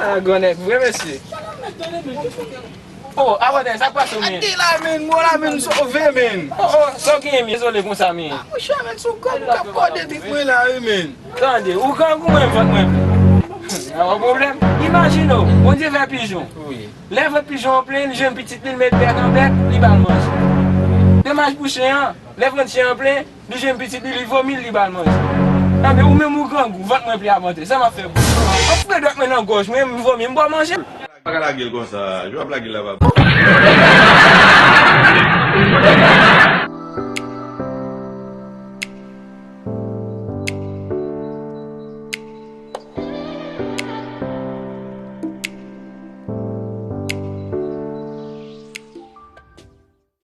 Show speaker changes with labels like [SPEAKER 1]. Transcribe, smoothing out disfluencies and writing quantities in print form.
[SPEAKER 1] Ah, gonek, vre mesi. Oh, avade, sa kwa sou men?
[SPEAKER 2] Adi la men, mou la men sauve men.
[SPEAKER 1] Oh, so gen mi, zole kon sa men.
[SPEAKER 2] Mou chan men sou kop kode dik mwen la men.
[SPEAKER 1] Tande, ou kan kou mwen vat mwen ple? Nan wap problem? Imagine ou, on di ve pijon. Le ve pijon plen, jen pitit li met bek an bek, li bal manj. Demaj pou chen, le vren chen plen, li jen pitit li vomil, li bal manj. Nan be ou men mou kangou, vat mwen ple avante, sa ma fe bou. An fwe dok men an goj, mwen vomil, mbo manje.
[SPEAKER 3] Pas la gueule comme ça, je vais la gueule là-bas.